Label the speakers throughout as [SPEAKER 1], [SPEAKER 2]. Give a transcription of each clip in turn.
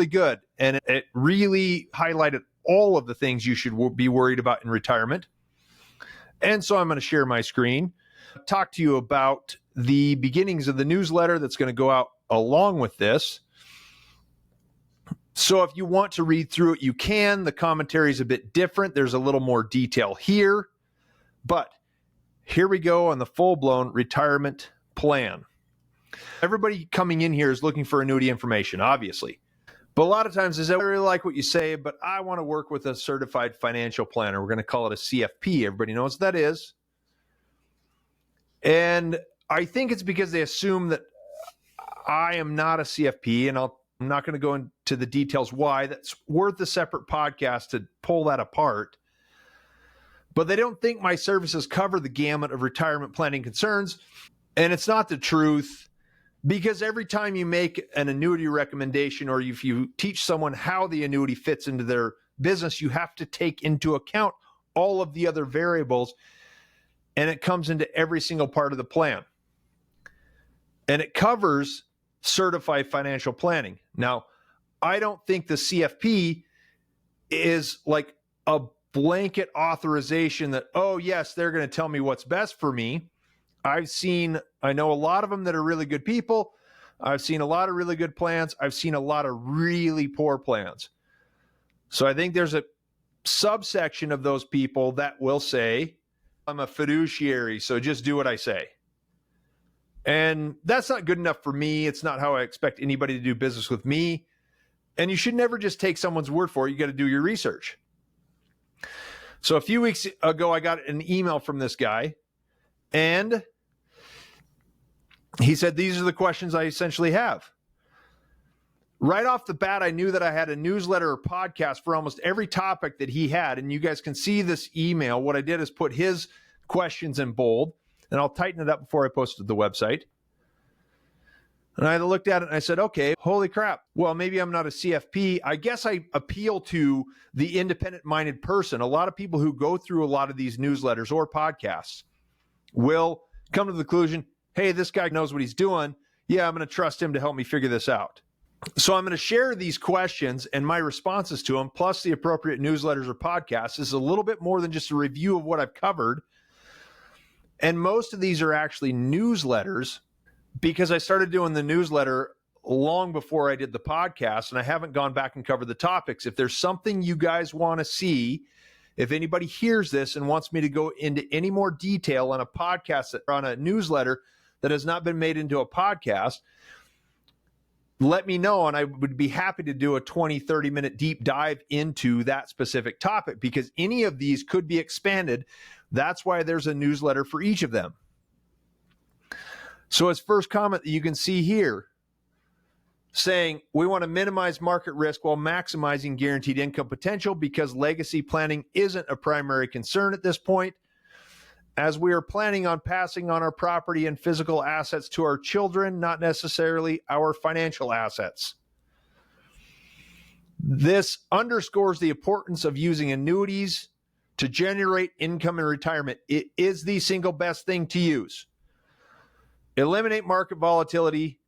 [SPEAKER 1] really good. And it really highlighted all of the things you should be worried about in retirement. And so I'm going to share my screen, talk to you about the beginnings of the newsletter that's going to go out along with this. So if you want to read through it, you can. The commentary is a bit different. There's a little more detail here. But here we go on the full-blown retirement plan. Everybody coming in here is looking for annuity information, obviously. But a lot of times they say, I really like what you say, but I want to work with a certified financial planner. We're going to call it a CFP. Everybody knows what that is. And I think it's because they assume that I am not a CFP, and I'm not going to go into the details why. That's worth a separate podcast to pull that apart. But they don't think my services cover the gamut of retirement planning concerns. And it's not the truth, because every time you make an annuity recommendation, or if you teach someone how the annuity fits into their business, you have to take into account all of the other variables, and it comes into every single part of the plan. And it covers certified financial planning. Now, I don't think the CFP is like a blanket authorization that, oh, yes, they're going to tell me what's best for me. I know a lot of them that are really good people. I've seen a lot of really good plans. I've seen a lot of really poor plans. So I think there's a subsection of those people that will say, I'm a fiduciary, so just do what I say. And that's not good enough for me. It's not how I expect anybody to do business with me. And you should never just take someone's word for it. You got to do your research. So a few weeks ago, I got an email from this guy, and he said, these are the questions I essentially have. Right off the bat, I knew that I had a newsletter or podcast for almost every topic that he had. And you guys can see this email. What I did is put his questions in bold, and I'll tighten it up before I post it to the website. And I looked at it and I said, okay, holy crap. Well, maybe I'm not a CFP. I guess I appeal to the independent-minded person. A lot of people who go through a lot of these newsletters or podcasts will come to the conclusion, hey, this guy knows what he's doing. Yeah, I'm going to trust him to help me figure this out. So I'm going to share these questions and my responses to them, plus the appropriate newsletters or podcasts. This is a little bit more than just a review of what I've covered. And most of these are actually newsletters, because I started doing the newsletter long before I did the podcast, and I haven't gone back and covered the topics. If there's something you guys want to see, if anybody hears this and wants me to go into any more detail on a podcast or on a newsletter that has not been made into a podcast, let me know, and I would be happy to do a 20, 30-minute deep dive into that specific topic, because any of these could be expanded. That's why there's a newsletter for each of them. So his first comment that you can see here, saying, we want to minimize market risk while maximizing guaranteed income potential because legacy planning isn't a primary concern at this point, as we are planning on passing on our property and physical assets to our children, not necessarily our financial assets. This underscores the importance of using annuities to generate income in retirement. It is the single best thing to use. Eliminate market volatility.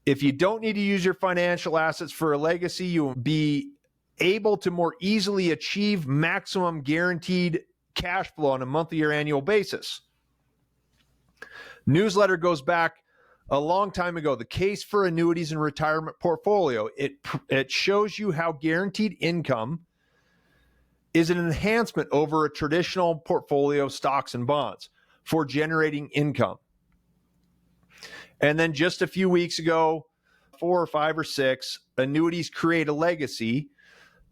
[SPEAKER 1] If you don't need to use your financial assets for a legacy, you will be able to more easily achieve maximum guaranteed cash flow on a monthly or annual basis. Newsletter goes back a long time ago. The case for annuities and retirement portfolio. It shows you how guaranteed income is an enhancement over a traditional portfolio of stocks and bonds for generating income. And then just a few weeks ago, 4 or 5 or 6, Annuities Create a Legacy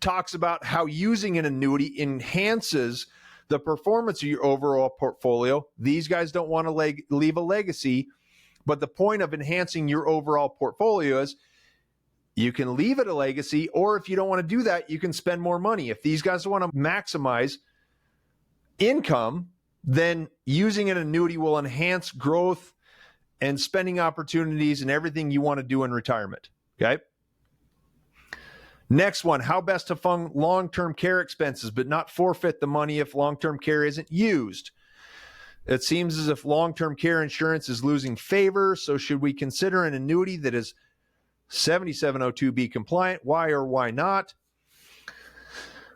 [SPEAKER 1] talks about how using an annuity enhances the performance of your overall portfolio. These guys don't want to leave a legacy, but the point of enhancing your overall portfolio is you can leave it a legacy, or if you don't want to do that, you can spend more money. If these guys want to maximize income, then using an annuity will enhance growth and spending opportunities and everything you want to do in retirement. Okay. Next one, how best to fund long-term care expenses, but not forfeit the money if long-term care isn't used. It seems as if long-term care insurance is losing favor. So should we consider an annuity that is 7702 be compliant. Why or why not?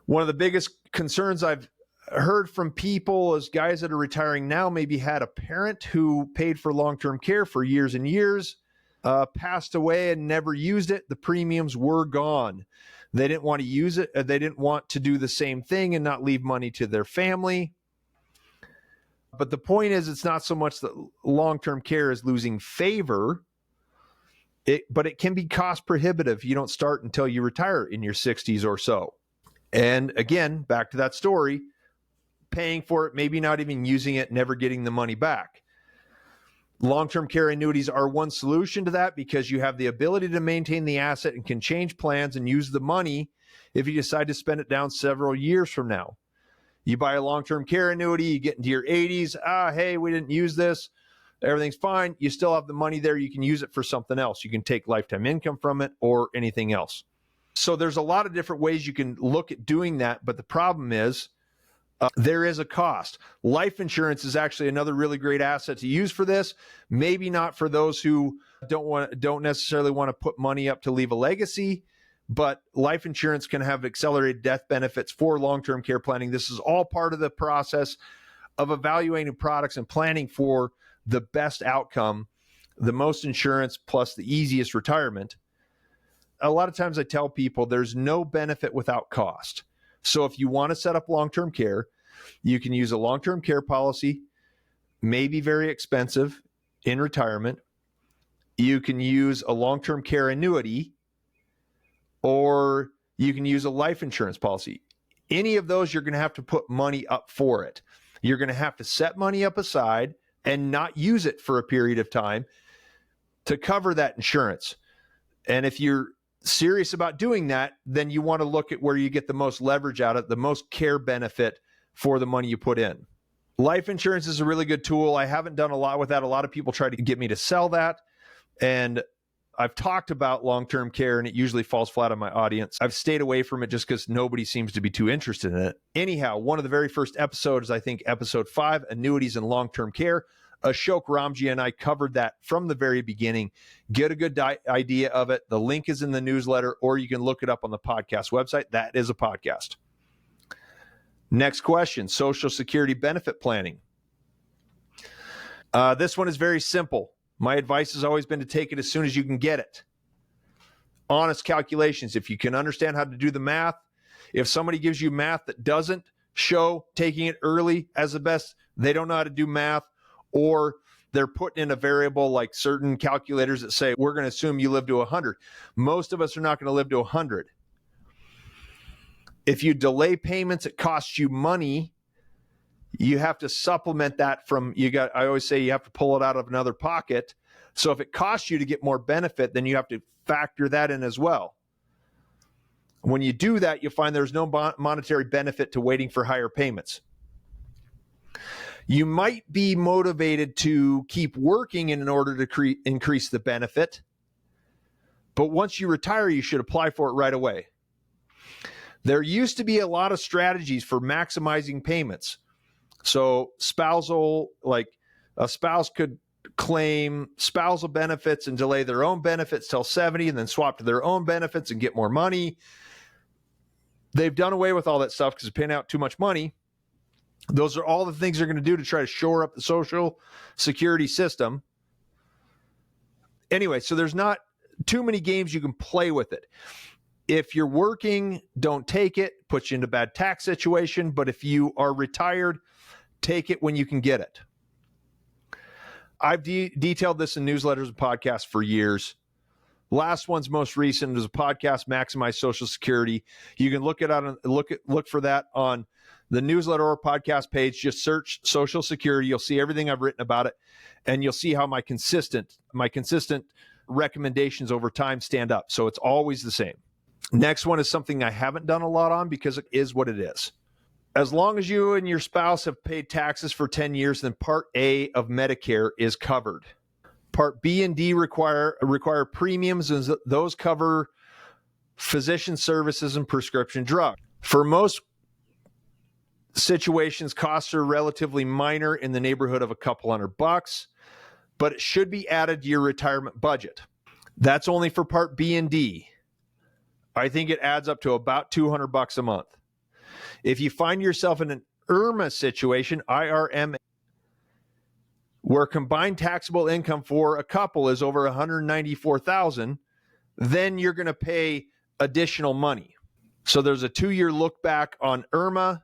[SPEAKER 1] One of the biggest concerns I've heard from people is guys that are retiring now maybe had a parent who paid for long-term care for years and years, passed away and never used it. The premiums were gone. They didn't want to use it. They didn't want to do the same thing and not leave money to their family. But the point is, it's not so much that long-term care is losing favor, but it can be cost prohibitive. You don't start until you retire in your 60s or so. And again, back to that story, paying for it, maybe not even using it, never getting the money back. Long-term care annuities are one solution to that because you have the ability to maintain the asset and can change plans and use the money if you decide to spend it down several years from now. You buy a long-term care annuity, you get into your 80s, hey, we didn't use this, everything's fine. You still have the money there. You can use it for something else. You can take lifetime income from it or anything else. So there's a lot of different ways you can look at doing that, but the problem is there is a cost. Life insurance is actually another really great asset to use for this. Maybe not for those who don't necessarily want to put money up to leave a legacy, but life insurance can have accelerated death benefits for long-term care planning. This is all part of the process of evaluating products and planning for the best outcome, the most insurance plus the easiest retirement. A lot of times I tell people there's no benefit without cost. So if you want to set up long-term care, you can use a long-term care policy, maybe very expensive in retirement. You can use a long-term care annuity, or you can use a life insurance policy. Any of those, you're going to have to put money up for it. You're going to have to set money up aside and not use it for a period of time to cover that insurance. And if you're serious about doing that, then you want to look at where you get the most leverage out of it, the most care benefit for the money you put in. Life insurance is a really good tool. I haven't done a lot with that. A lot of people try to get me to sell that. And I've talked about long-term care and it usually falls flat on my audience. I've stayed away from it just because nobody seems to be too interested in it. Anyhow, one of the very first episodes, I think episode 5, annuities and long-term care, Ashok Ramji and I covered that from the very beginning. Get a good idea of it. The link is in the newsletter, or you can look it up on the podcast website. That is a podcast. Next question, Social Security benefit planning. This one is very simple. My advice has always been to take it as soon as you can get it. Honest calculations. If you can understand how to do the math, if somebody gives you math that doesn't show taking it early as the best, they don't know how to do math, or they're putting in a variable like certain calculators that say, we're going to assume you live to 100. Most of us are not going to live to 100. If you delay payments, it costs you money. You have to supplement that I always say you have to pull it out of another pocket. So if it costs you to get more benefit, then you have to factor that in as well. When you do that, you'll find there's no monetary benefit to waiting for higher payments. You might be motivated to keep working in order to increase the benefit. But once you retire, you should apply for it right away. There used to be a lot of strategies for maximizing payments. So like a spouse could claim spousal benefits and delay their own benefits till 70 and then swap to their own benefits and get more money. They've done away with all that stuff because they're paying out too much money. Those are all the things they're going to do to try to shore up the Social Security system. Anyway, so there's not too many games you can play with it. If you're working, don't take it. Puts you in a bad tax situation. But if you are retired, take it when you can get it. I've detailed this in newsletters and podcasts for years. Last one's most recent is a podcast, Maximize Social Security. You can look for that on the newsletter or podcast page. Just search Social Security. You'll see everything I've written about it, and you'll see how my consistent recommendations over time stand up. So it's always the same. Next one is something I haven't done a lot on because it is what it is. As long as you and your spouse have paid taxes for 10 years, then Part A of Medicare is covered. Part B and D require premiums, and those cover physician services and prescription drugs. For most situations, costs are relatively minor, in the neighborhood of a couple $100, but it should be added to your retirement budget. That's only for Part B and D. I think it adds up to about $200 a month. If you find yourself in an IRMA situation, IRMA, where combined taxable income for a couple is over $194,000, then you're going to pay additional money. So there's a 2-year look back on IRMA.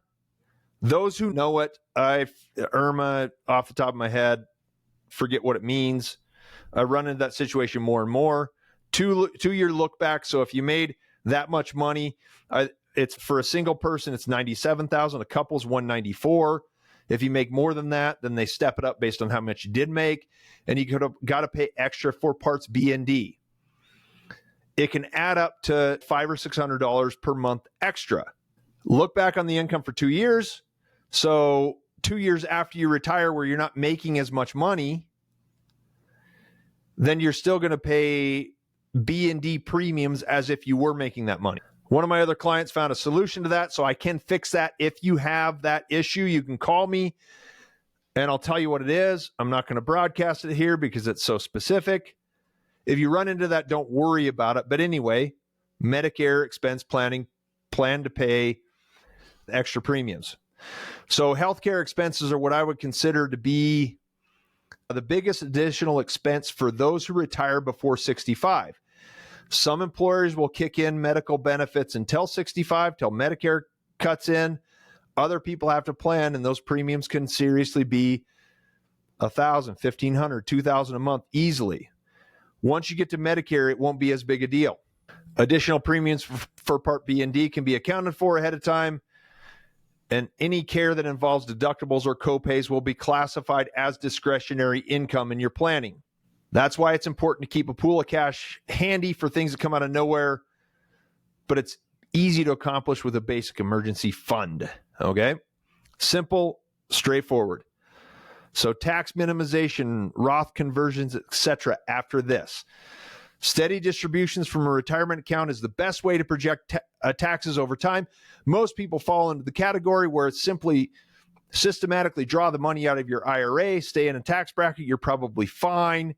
[SPEAKER 1] Those who know it, IRMA off the top of my head, forget what it means. I run into that situation more and more. 2-year look back. So if you made that much money, it's for a single person, it's $97,000. A couple's $194,000. If you make more than that, then they step it up based on how much you did make, and you could have got to pay extra for parts B and D. It can add up to $500 or $600 per month extra. Look back on the income for 2 years. So 2 years after you retire, where you're not making as much money, then you're still going to pay B and D premiums as if you were making that money. One of my other clients found a solution to that, so I can fix that. If you have that issue, you can call me and I'll tell you what it is. I'm not going to broadcast it here because it's so specific. If you run into that, don't worry about it. But anyway, Medicare expense planning, plan to pay extra premiums. So healthcare expenses are what I would consider to be the biggest additional expense for those who retire before 65. Some employers will kick in medical benefits until 65, till Medicare cuts in. Other people have to plan, and those premiums can seriously be $1,000, $1,500, $2,000 a month easily. Once you get to Medicare, it won't be as big a deal. Additional premiums for Part B and D can be accounted for ahead of time, and any care that involves deductibles or copays will be classified as discretionary income in your planning. That's why it's important to keep a pool of cash handy for things that come out of nowhere, but it's easy to accomplish with a basic emergency fund, okay? Simple, straightforward. So tax minimization, Roth conversions, etc. after this. Steady distributions from a retirement account is the best way to project taxes over time. Most people fall into the category where it's simply systematically draw the money out of your IRA, stay in a tax bracket, you're probably fine.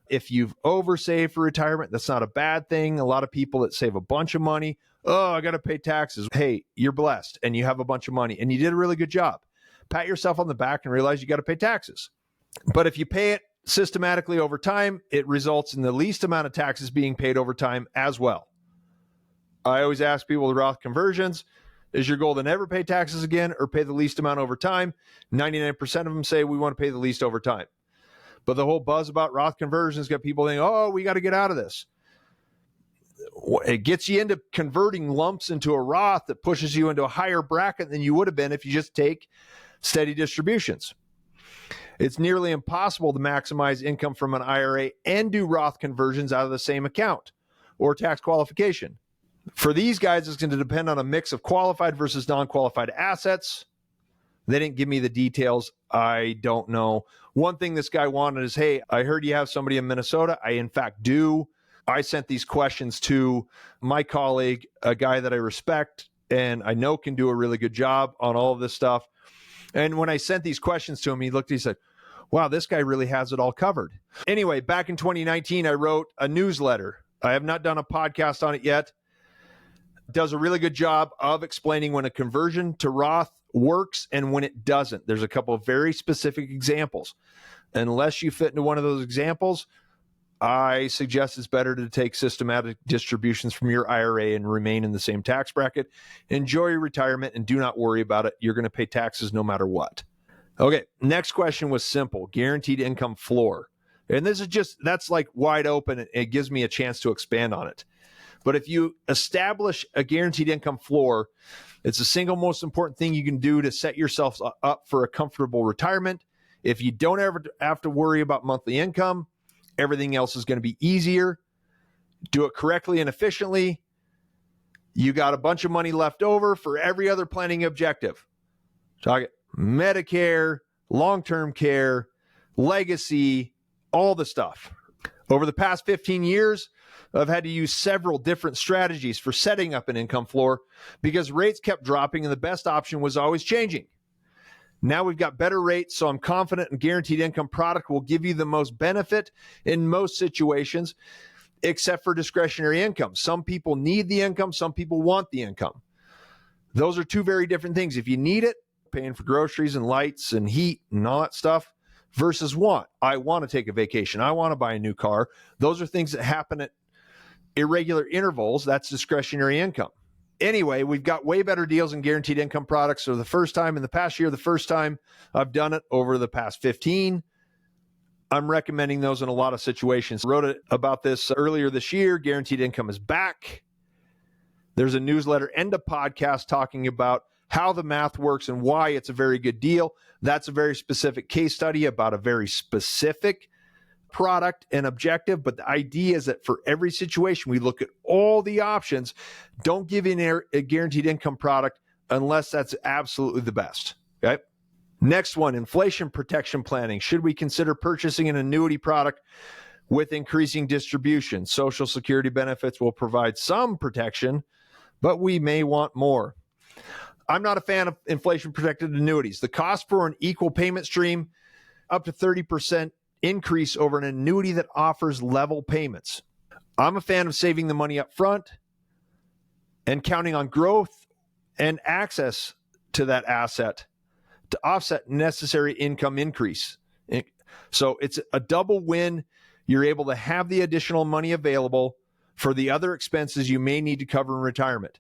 [SPEAKER 1] If you've oversaved for retirement, that's not a bad thing. A lot of people that save a bunch of money, oh, I got to pay taxes. Hey, you're blessed and you have a bunch of money and you did a really good job. Pat yourself on the back and realize you got to pay taxes. But if you pay it systematically over time, it results in the least amount of taxes being paid over time as well. I always ask people with Roth conversions, is your goal to never pay taxes again or pay the least amount over time? 99% of them say we want to pay the least over time. But the whole buzz about Roth conversions got people thinking, oh, we got to get out of this. It gets you into converting lumps into a Roth that pushes you into a higher bracket than you would have been if you just take steady distributions. It's nearly impossible to maximize income from an IRA and do Roth conversions out of the same account or tax qualification. For these guys, it's going to depend on a mix of qualified versus non-qualified assets. They didn't give me the details. I don't know. One thing this guy wanted is, hey, I heard you have somebody in Minnesota. I, in fact, do. I sent these questions to my colleague, a guy that I respect and I know can do a really good job on all of this stuff. And when I sent these questions to him, he looked, he said, wow, this guy really has it all covered. Anyway, back in 2019, I wrote a newsletter. I have not done a podcast on it yet. It does a really good job of explaining when a conversion to Roth works and when it doesn't. There's a couple of very specific examples. Unless you fit into one of those examples, I suggest it's better to take systematic distributions from your IRA and remain in the same tax bracket. Enjoy your retirement and do not worry about it. You're going to pay taxes no matter what. Okay, next question was simple. Guaranteed income floor. And this is just, that's like wide open. It gives me a chance to expand on it. But if you establish a guaranteed income floor, it's the single most important thing you can do to set yourself up for a comfortable retirement. If you don't ever have to worry about monthly income, everything else is going to be easier. Do it correctly and efficiently. You got a bunch of money left over for every other planning objective. Target Medicare, long-term care, legacy, all the stuff. Over the past 15 years, I've had to use several different strategies for setting up an income floor because rates kept dropping and the best option was always changing. Now we've got better rates, so I'm confident a guaranteed income product will give you the most benefit in most situations. except for discretionary income. Some people need the income, some people want the income. Those are two very different things. If you need it, paying for groceries and lights and heat and all that stuff, versus want. I want to take a vacation. I want to buy a new car. Those are things that happen at irregular intervals. That's discretionary income. Anyway, we've got way better deals in guaranteed income products. So the first time in the past year, the first time I've done it over the past 15, I'm recommending those in a lot of situations. I wrote about this earlier this year. Guaranteed income is back. There's a newsletter and a podcast talking about how the math works and why it's a very good deal. That's a very specific case study about a very specific product and objective. But the idea is that for every situation, we look at all the options. Don't give in a guaranteed income product unless that's absolutely the best. Okay. Next one, inflation protection planning. Should we consider purchasing an annuity product with increasing distribution? Social Security benefits will provide some protection, but we may want more. I'm not a fan of inflation protected annuities. The cost for an equal payment stream, up to 30% increase over an annuity that offers level payments. I'm a fan of saving the money up front and counting on growth and access to that asset to offset necessary income increase. So it's a double win. You're able to have the additional money available for the other expenses you may need to cover in retirement.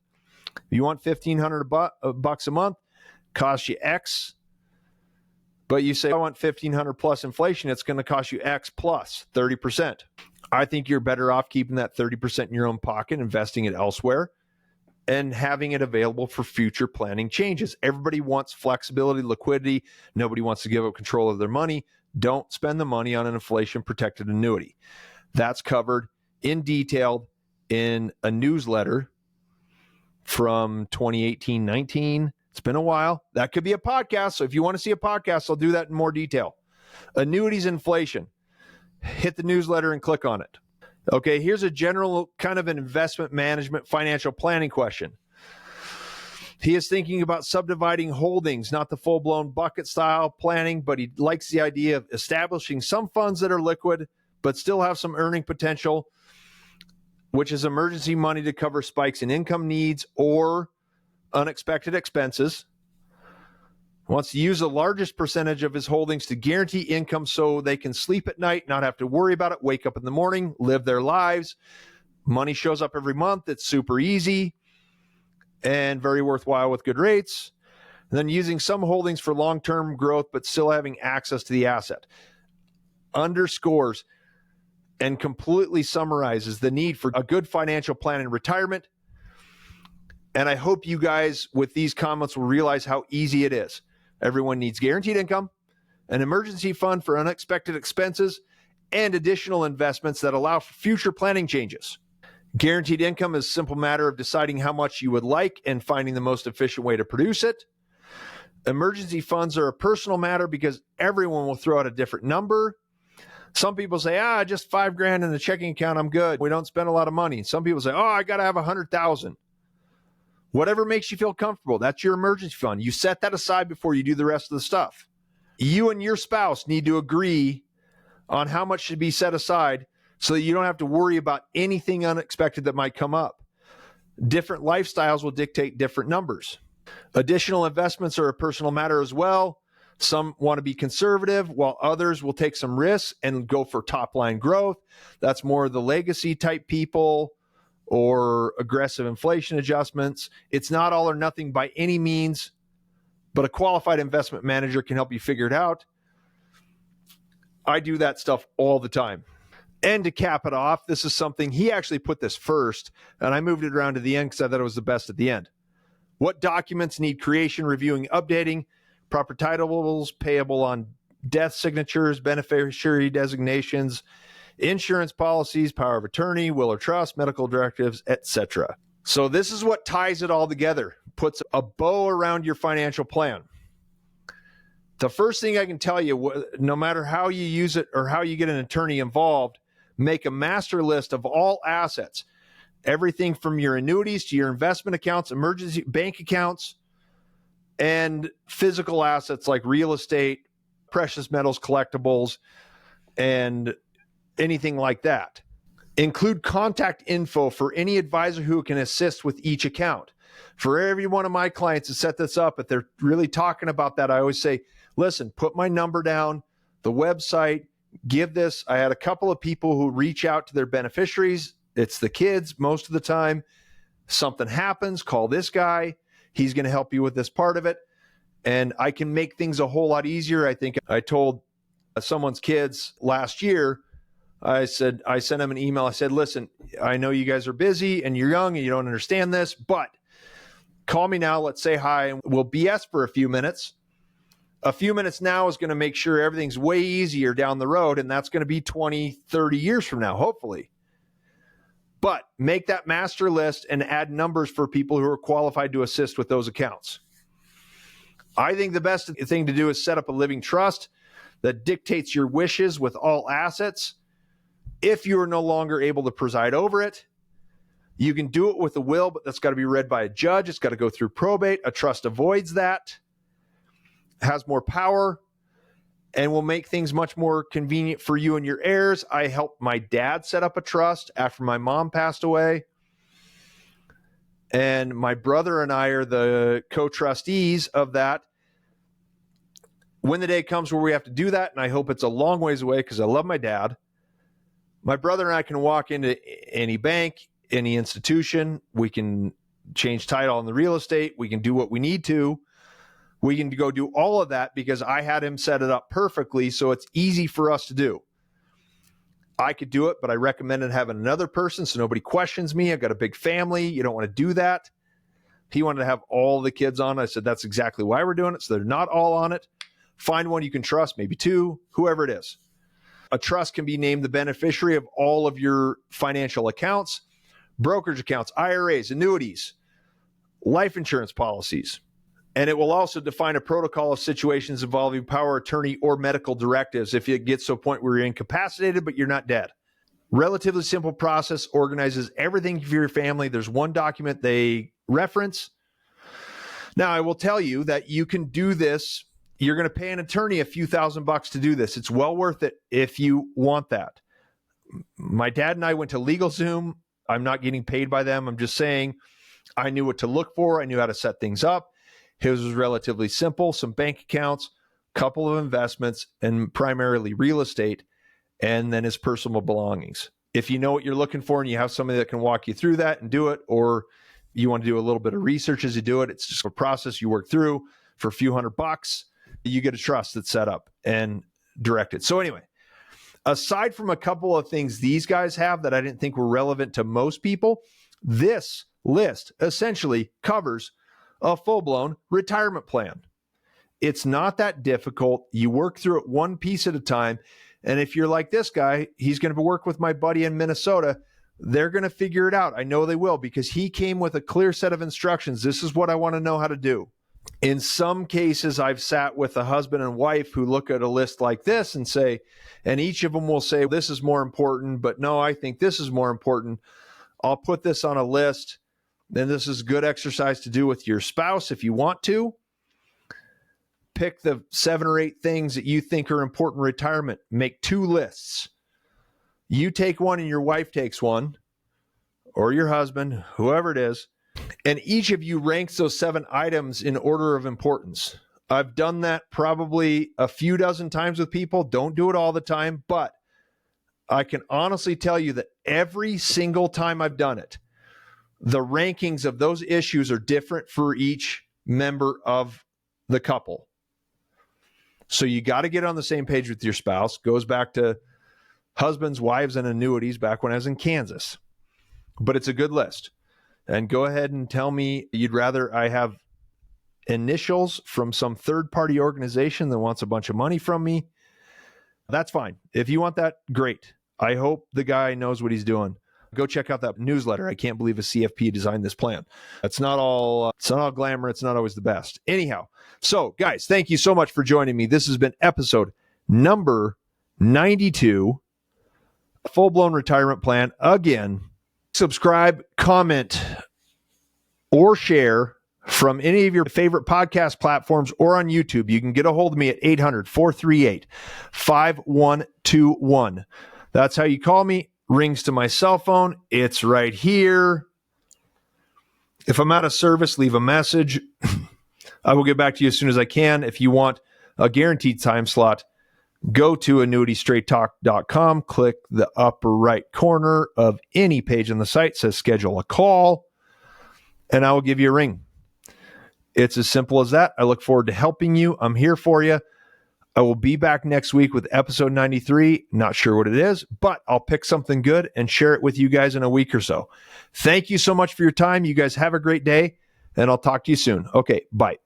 [SPEAKER 1] If you want $1,500 a month, costs you X, but you say, I want $1,500 plus inflation, it's going to cost you X plus 30%. I think you're better off keeping that 30% in your own pocket, investing it elsewhere, and having it available for future planning changes. Everybody wants flexibility, liquidity. Nobody wants to give up control of their money. Don't spend the money on an inflation-protected annuity. That's covered in detail in a newsletter from 2018-19. It's been a while. That could be a podcast. So if you want to see a podcast, I'll do that in more detail. Annuities inflation. Hit the newsletter and click on it. Okay, here's a general kind of an investment management financial planning question. He is thinking about subdividing holdings, not the full-blown bucket style planning, but he likes the idea of establishing some funds that are liquid, but still have some earning potential, which is emergency money to cover spikes in income needs or unexpected expenses. Wants to use the largest percentage of his holdings to guarantee income so they can sleep at night, not have to worry about it, wake up in the morning, live their lives. Money shows up every month. It's super easy and very worthwhile with good rates. And then using some holdings for long-term growth, but still having access to the asset. Underscores and completely summarizes the need for a good financial plan in retirement. And I hope you guys with these comments will realize how easy it is. Everyone needs guaranteed income, an emergency fund for unexpected expenses, and additional investments that allow for future planning changes. Guaranteed income is a simple matter of deciding how much you would like and finding the most efficient way to produce it. Emergency funds are a personal matter because everyone will throw out a different number. Some people say, just $5,000 in the checking account, I'm good. We don't spend a lot of money. Some people say, I got to have 100,000. Whatever makes you feel comfortable, that's your emergency fund. You set that aside before you do the rest of the stuff. You and your spouse need to agree on how much should be set aside so that you don't have to worry about anything unexpected that might come up. Different lifestyles will dictate different numbers. Additional investments are a personal matter as well. Some want to be conservative, while others will take some risks and go for top-line growth. That's more the legacy type people or aggressive inflation adjustments. It's not all or nothing by any means, but a qualified investment manager can help you figure it out. I do that stuff all the time. And to cap it off, this is something, he actually put this first, and I moved it around to the end because I thought it was the best at the end. What documents need creation, reviewing, updating? Proper titles payable on death signatures, beneficiary designations, insurance policies, power of attorney, will or trust, medical directives, etc. So this is what ties it all together, puts a bow around your financial plan. The first thing I can tell you, no matter how you use it or how you get an attorney involved, make a master list of all assets, everything from your annuities to your investment accounts, emergency bank accounts, and physical assets like real estate, precious metals, collectibles, and anything like that. Include contact info for any advisor who can assist with each account. For every one of my clients to set this up, if they're really talking about that, I always say, listen, put my number down, the website, give this. I had a couple of people who reach out to their beneficiaries. It's the kids most of the time. Something happens, call this guy. He's going to help you with this part of it. And I can make things a whole lot easier. I think I told someone's kids last year, I sent them an email. I said, listen, I know you guys are busy and you're young and you don't understand this, but call me now. Let's say hi and we'll BS for a few minutes. A few minutes now is going to make sure everything's way easier down the road. And that's going to be 20, 30 years from now, hopefully. But make that master list and add numbers for people who are qualified to assist with those accounts. I think the best thing to do is set up a living trust that dictates your wishes with all assets. If you are no longer able to preside over it, you can do it with a will, but that's got to be read by a judge. It's got to go through probate. A trust avoids that, has more power, and will make things much more convenient for you and your heirs. I helped my dad set up a trust after my mom passed away. And my brother and I are the co-trustees of that. When the day comes where we have to do that, and I hope it's a long ways away because I love my dad, my brother and I can walk into any bank, any institution. We can change title on the real estate. We can do what we need to. We can go do all of that because I had him set it up perfectly, so it's easy for us to do. I could do it, but I recommended having another person so nobody questions me. I've got a big family. You don't want to do that. He wanted to have all the kids on. I said, that's exactly why we're doing it, so they're not all on it. Find one you can trust, maybe two, whoever it is. A trust can be named the beneficiary of all of your financial accounts, brokerage accounts, IRAs, annuities, life insurance policies. And it will also define a protocol of situations involving power of attorney or medical directives if it gets to a point where you're incapacitated, but you're not dead. Relatively simple process, organizes everything for your family. There's one document they reference. Now, I will tell you that you can do this. You're going to pay an attorney a few $1,000s to do this. It's well worth it if you want that. My dad and I went to LegalZoom. I'm not getting paid by them. I'm just saying I knew what to look for. I knew how to set things up. His was relatively simple, some bank accounts, couple of investments, and primarily real estate, and then his personal belongings. If you know what you're looking for and you have somebody that can walk you through that and do it, or you want to do a little bit of research as you do it, it's just a process you work through for a few $100. You get a trust that's set up and directed. So anyway, aside from a couple of things these guys have that I didn't think were relevant to most people, this list essentially covers a full-blown retirement plan. It's not that difficult. You work through it one piece at a time. And if you're like this guy, he's going to work with my buddy in Minnesota. They're going to figure it out. I know they will because he came with a clear set of instructions. This is what I want to know how to do. In some cases, I've sat with a husband and wife who look at a list like this and say, and each of them will say, this is more important, but no, I think this is more important. I'll put this on a list. Then this is good exercise to do with your spouse if you want to. Pick the 7 or 8 things that you think are important in retirement. Make 2 lists. You take one and your wife takes one, or your husband, whoever it is. And each of you ranks those 7 items in order of importance. I've done that probably a few dozen times with people. Don't do it all the time, but I can honestly tell you that every single time I've done it, the rankings of those issues are different for each member of the couple. So you got to get on the same page with your spouse. Goes back to husbands, wives, and annuities back when I was in Kansas. But it's a good list. And go ahead and tell me you'd rather I have initials from some third-party organization that wants a bunch of money from me. That's fine. If you want that, great. I hope the guy knows what he's doing. Go check out that newsletter. I can't believe a CFP designed this plan. It's not all glamour. It's not always the best. Anyhow, so guys, thank you so much for joining me. This has been episode number 92, Full-Blown Retirement Plan. Again, subscribe, comment, or share from any of your favorite podcast platforms or on YouTube. You can get a hold of me at 800-438-5121. That's how you call me. rings to my cell phone. It's right here. If I'm out of service, leave a message. I will get back to you as soon as I can. If you want a guaranteed time slot, go to annuitystraighttalk.com, click the upper right corner of any page on the site, says schedule a call, and I will give you a ring. It's as simple as that. I look forward to helping you. I'm here for you. I will be back next week with episode 93. Not sure what it is, but I'll pick something good and share it with you guys in a week or so. Thank you so much for your time. You guys have a great day, and I'll talk to you soon. Okay, bye.